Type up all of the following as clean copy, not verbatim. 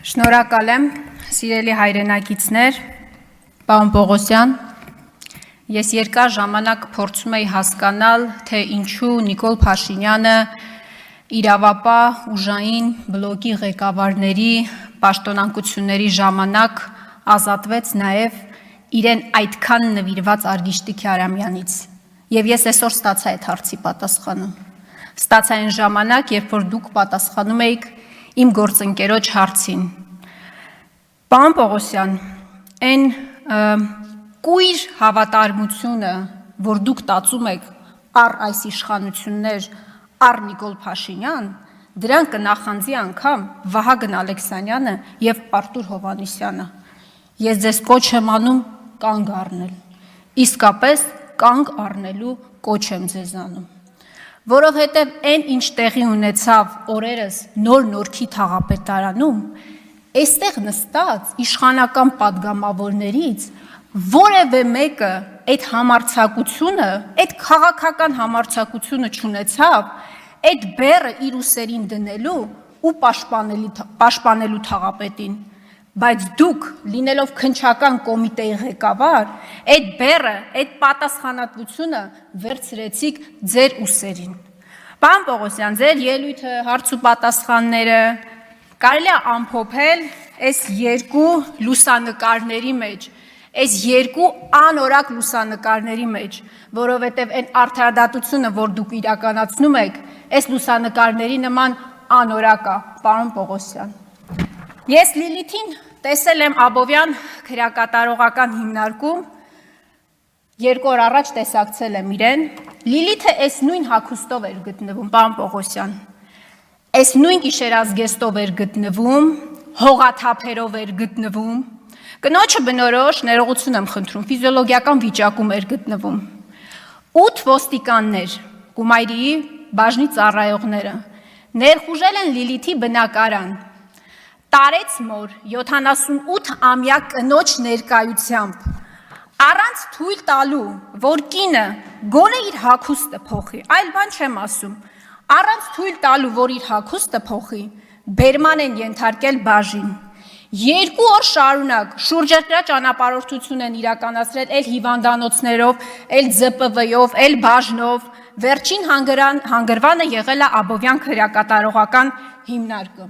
Շնորհակալ եմ, սիրելի հայրենակիցներ, պարոն Պողոսյան, ես երկար ժամանակ փորձում էի հասկանալ, թե ինչու Նիկոլ Փաշինյանը իրավապահ ուժային բլոկի ղեկավարների պաշտոնանկությունների ժամանակ ազատվեց նաև իրեն այդքան նվիրված Արգիշտի Քյարամյանից, և ես այսօր ստացա այդ հարցի պատասխանը, ստացա այն ժամանակ, երբ որ դուք պատասխանում էիք իմ գործընկերոջ հարցին։ Պարոն Պողոսյան, այն կույր հավատարմությունը, որ դուք տածում եք առ այս իշխանություններ, առ Նիկոլ Փաշինյան, դրան կնախանձի անգամ Վահագն Ալեքսանյանը և Արտուր Հովհաննիսյանը։ Ես ձեզ կոչ եմ անում կանգ առնել, իսկապես կանգ առնելու կոչ եմ ձեզ անում, որովհետև այն ինչ տեղի ունեցավ օրերս Նոր Նորքի թաղապետարանում, այստեղ նստած իշխանական պատգամավորներից որևէ մեկը այդ համարձակությունը, այդ քաղաքական համարձակությունը չունեցավ, այդ բեռը իր ուսերին դնելու ու պաշտպանելու թաղապետին, բայց դուք, լինելով քննչական կոմիտեի ղեկավար, այդ բեռը, այդ պատասխանատվությունը վերցրեցիք ձեր ուսերին։ Պարոն Պողոսյան, ձեր ելույթը, հարց ու պատասխանները կարելի է ամփոփել այս երկու լուսանկարների մեջ, այս երկու անորակ լուսանկարների մեջ, որովհետև այն արդարադատությունը, որ դուք իրականացնում եք, այս լուսանկարների նման անորակ է, պարոն Պողոսյան։ Ես Լիլիթին տեսել եմ Աբովյան քրեակատարողական հիմնարկում, 2 օր առաջ տեսակցել եմ իրեն, Լիլիթը այս նույն հագուստով էր գտնվում, պարոն Պողոսյան, այս նույն գիշերազգեստով էր գտնվում, հողաթափերով էր գտնվում, կնոջը բնորոշ ներողություն եմ խնդրում, ֆիզիոլոգիական վիճակում էր գտնվում, 8 ոստիկաններ, Կումայրիի բաժնի ծառայողները, ներխուժել են Լիլիթի բնակարան, տարեց մոր 78-ամյա կնոջ ներկայությամբ, առանց թույլ տալու, որ կինը գոնե իր հագուստը փոխի, այլ բան չեմ ասում, առանց թույլ տալու, որ իր հագուստը փոխի, բերման են ենթարկել բաժին, 2 օր շարունակ շուրջերկրյա ճանապարհորդություն են իրականացրել էլ հիվանդանոցներով, էլ ԶՊՎ-ով, էլ բաժնով, վերջին հանգրվանը եղել է Աբովյան քրեակատարողական հիմնարկը։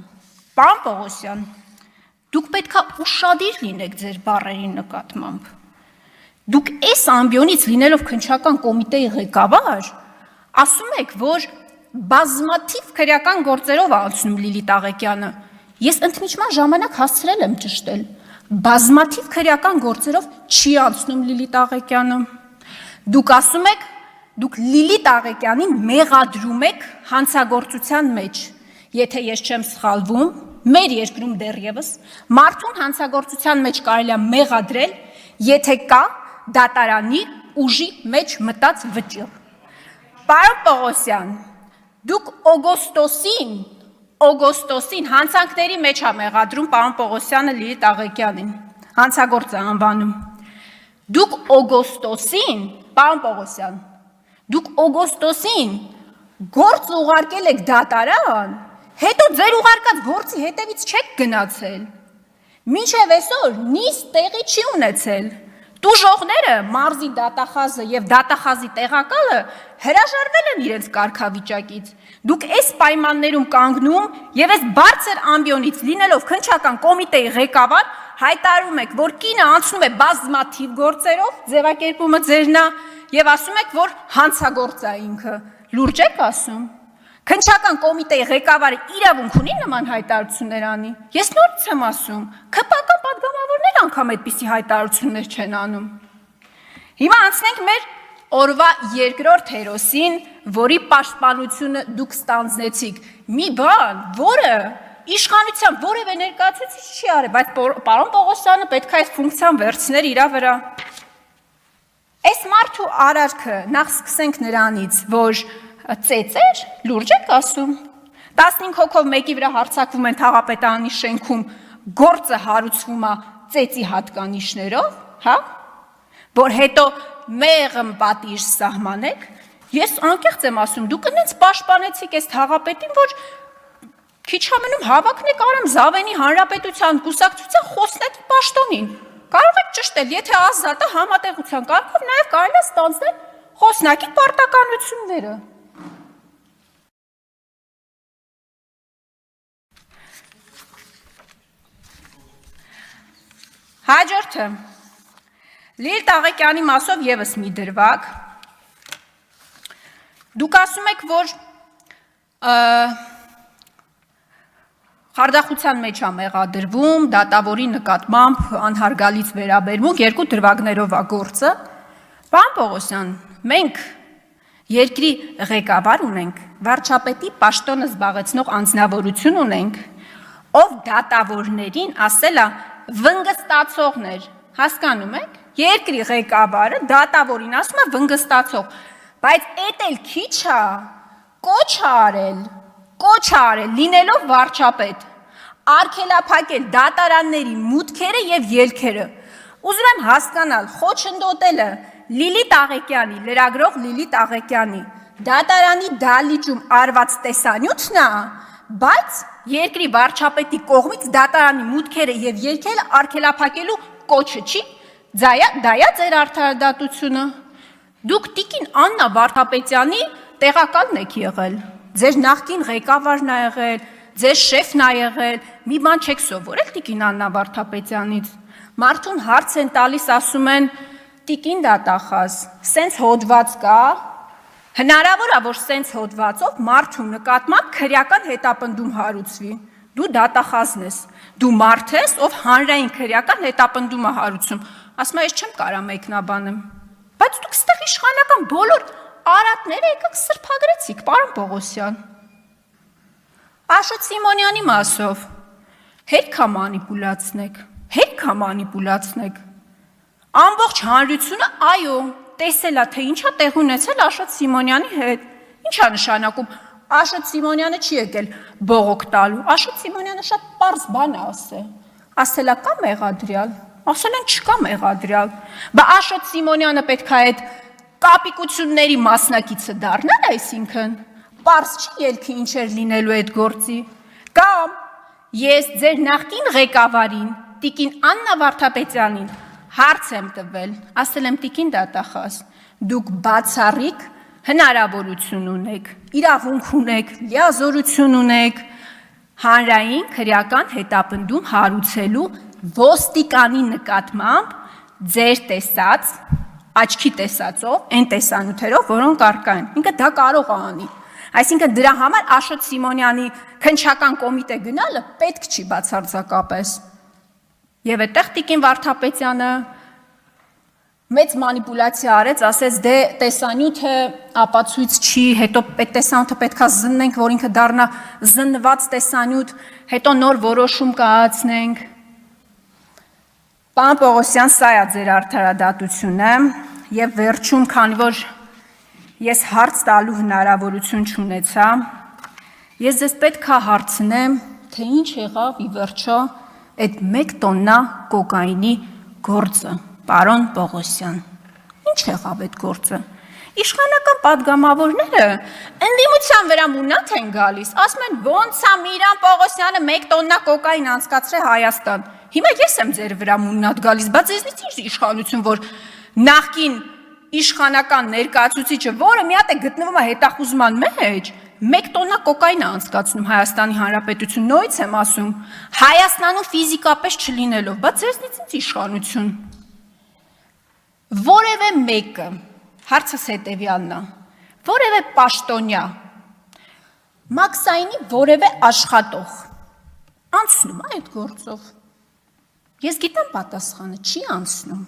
Պարոն Պողոսյան, դուք պետք է ուշադիր լինեք ձեր բառերի նկատմամբ։ Դուք այս ամբիոնից լինելով քննչական կոմիտեի ղեկավար, ասում եք, որ բազմաթիվ քրեական գործերով է անցնում Լիլիթ Աղեկյանը։ Ես ընդմիջման ժամանակ հասցրել եմ ճշտել, բազմաթիվ քրեական գործերով չի անցնում Լիլիթ Աղեկյանը։ Դուք ասում եք, դուք Լիլիթ Աղեկյանին մեղադրում եք հանցագործության մեջ։ Եթե ես չեմ սխալվում, մեր երկրում դեռևս մարդուն հանցագործության մեջ կարելի է մեղադրել, եթե կա դատարանի ուժի մեջ մտած վճիռ։ Պարոն Պողոսյան, դուք օգոստոսին հանցանքների մեջ է մեղադրում պարոն Պողոսյանը Լիլիթ Աղեկյանին, հանցագործ է անվանում։ Դուք օգոստոսին, պարոն Պողոսյան, դուք օգոստոսին գործ ուղարկել եք դատարան, հետո ձեր ուղարկած գործի հետևից չեք գնացել։ Մինչև այսօր նիստ տեղի չի ունեցել։ Տուժողները, մարզի դատախազը և դատախազի տեղակալը հրաժարվել են իրենց կարգավիճակից։ Դուք այս պայմաններում կանգնում և այս բարձր ամբիոնից լինելով քննչական կոմիտեի ղեկավար հայտարարում եք, որ կինը անցնում է բազմաթիվ գործերով, ձևակերպումը ձերն է, և ասում եք, որ հանցագործ է ինքը։ Լուրջ եք ասում։ Քննչական կոմիտեի ղեկավարը իրավունք ունի նման հայտարարություններ անի։ Ես նորից եմ ասում, ԿՊ-կան պատգամավորներ անգամ այդպիսի հայտարարություններ չեն անում։ Հիմա անցնենք մեր օրվա 2-րդ հերոսին, որի պաշտպանությունը դուք ստանձնեցիք։ Մի բան, որը իշխանության որևէ ներկայացուցիչ չի արել, բայց պարոն Պողոսյանը պետք է այս ֆունկցիան վերցներ իր վրա։ Այս մարդու արարքը, նախ սկսենք նրանից, որ ծեծեր, լուրջ եք ասում, 15 հոգով մեկի վրա հարձակվում են թաղապետարանի շենքում, գործը հարուցվում է ծեծի հատկանիշներով, հա, որ հետո մեղմ պատիժ սահմանեք, ես անկեղծ եմ ասում, դուք ինձ պաշտպանեցիք այս թաղապետին, որ Քիչ ամենում հավաքնեք Արամ Զավենի հանրապետության կուսակցության խոսնակի պաշտոնին։ Կարող եք ճշտել, եթե ազատը համատեղության կարգով նաև կարելի է ստանձնել խոսնակի պարտականությունները։ Հաջորդը Լիլիթ Տաղեկյանի մասով եւս մի դրվագ։ Դուք ասում եք, որ խարդախության մեջ է մեղադրվում, դատավորի նկատմամբ անհարգալից վերաբերմունք, երկու դրվագներով է գործը։ Պարոն Պողոսյան, մենք երկրի ղեկավար ունենք, վարչապետի պաշտոնը զբաղեցնող անձնավորություն ունենք, ով դատավորներին ասել է վնգստացողներ, հասկանում եք։ Երկրի ղեկավարը դատավորին ասում է վնգստացող, բայց էդ էլ քիչ է, կոչ արել, լինելով վարչապետ, արգելափակել դատարանների մուտքերը եւ ելքերը։ Ուզում եմ հասկանալ, խոչընդոտելը Լիլիթ Տաղեկյանի, լրագրող Լիլիթ Տաղեկյանի դատարանի դալիճում արված տեսանյութն է, բայց երկրի վարչապետի կողմից դատարանի մուտքերը եւ ելքերը արգելափակելու կոչը չի։ Դա է ձեր արդարադատությունը։ Դուք տիկին Աննա Վարդապետյանի տեղակալն եք եղել, ձեր նախկին ղեկավարն է եղել, ձեր շեֆն է եղել, մի բան չեք սովորել տիկին Աննա Վարդապետյանից։ Մարդուն հարց են տալիս, ասում են տիկին դատախազ, սենց հոդված կա, հնարավոր է, որ սենց հոդվածով մարդու նկատմամբ քրեական հետապնդում հարուցվի։ Դու դատախազն ես, դու մարդ ես, ով հանրային քրեական հետապնդում է հարուցում։ Ասում ես չեմ կարա մեկնաբանեմ։ Բայց դուք ստեղ իշխանական բոլոր արատները եկաք սրբագրեցիք, պարոն Պողոսյան։ Աշոտ Սիմոնյանի մասով հերքա մանիպուլացնեք։ Ամբողջ հանրությունը, այո, տեսել է, թե ինչա տեղ ունեցել Աշոտ Սիմոնյանի հետ։ Ինչա նշանակում, Աշոտ Սիմոնյանը չի եկել բողոք տալու, Աշոտ Սիմոնյանը շատ պարզ բան է ասել է կա մեղադրյալ, ասել են չկա մեղադրյալ, բա Աշոտ Սիմոնյանը պետք է այդ կապիկությունների մասնակիցը դառնալ, այսինքն պարզ չի ելքի ինչ էր լինելու այդ գործի, կամ ես ձեր նախկին ղեկավարին, տիկին Աննա Վարդապետյանին հարց եմ տվել, ասել եմ տիկին դատախազ, դուք բացառիկ հնարավորություն ունեք, իրավունք ունեք, լիազորություն ունեք հանրային քրեական հետապնդում հարուցելու ոստիկանի նկատմամբ ձեր տեսած, աչքի տեսածով, այն տեսանյութերով, որոնք առկա են, ինքը դա կարող է անի։ Այսինքն դրա համար Աշոտ Սիմոնյանի քննչական կոմիտե գնալը պետք չի բացարձակապես։ Եվ այդտեղ տիկին Վարդապետյանը մեծ մանիպուլյացիա արեց, ասեց դե տեսանյութը ապացույց չի, հետո այդ տեսանյութը պետքա զննենք, որ ինքը դառնա զննված տեսանյութ, հետո նոր որոշում կայացնենք։ Պարոն Պողոսյան, սա է ձեր արդարադատությունը եւ վերջում, քանի որ ես հարց տալու հնարավորություն չունեցա, ես ձեզ պետք է հարցնեմ, թե ինչ եղավ ի վերջո այդ 1 տոննա կոկայինի գործը, պարոն Պողոսյան, ինչ եղավ այդ գործը։ Իշխանական պատգամավորները ընդդիմության վրա մունատ են գալիս, ասում են ոնց է Միրան Պողոսյանը 1 տոննա կոկային անցկացրել Հայաստան։ Հիմա ես եմ ձեր վրա մունատ գալիս, բայց ձեզնից ինչ իշխանություն, որ նախկին իշխանական ներկայացուցիչը, որը մի հատ է գտնվում է հետախուզման մեջ, 1 տոննա կոկային է անցկացնում Հայաստանի Հանրապետություն, նույնց եմ ասում, Հայաստանում ֆիզիկապես չլինելով, բայց ձեզնից ինչ իշխանություն։ Որևէ մեկը, հարցս հետևյալն է, որևէ պաշտոնյա, մաքսայինի որևէ աշխատող անցնում է այդ գործով։ Ես գիտեմ պատասխանը, չի անցնում։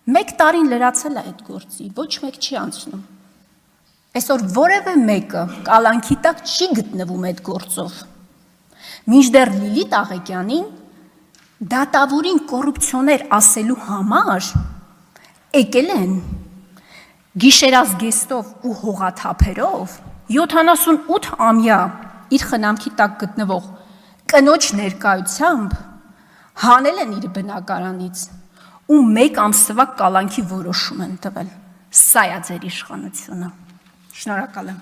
1 տարին լրացել է այդ գործի, ոչ մեկ չի անցնում։ Այսօր որևէ մեկը կալանքի տակ չի գտնվում այդ գործով։ Մինչդեռ Լիլիթ Տաղեկյանին դատավորին կոռուպցիոներ ասելու համար եկել են գիշերազգեստով ու հողաթափերով 78-ամյա իր խնամքի տակ գտնվող կնոջ ներկայությամբ հանել են իր բնակարանից ու 1 ամսվա կալանքի որոշում են տվել։ Սա է ձեր իշխանությունը։ Շնորհակալ եմ։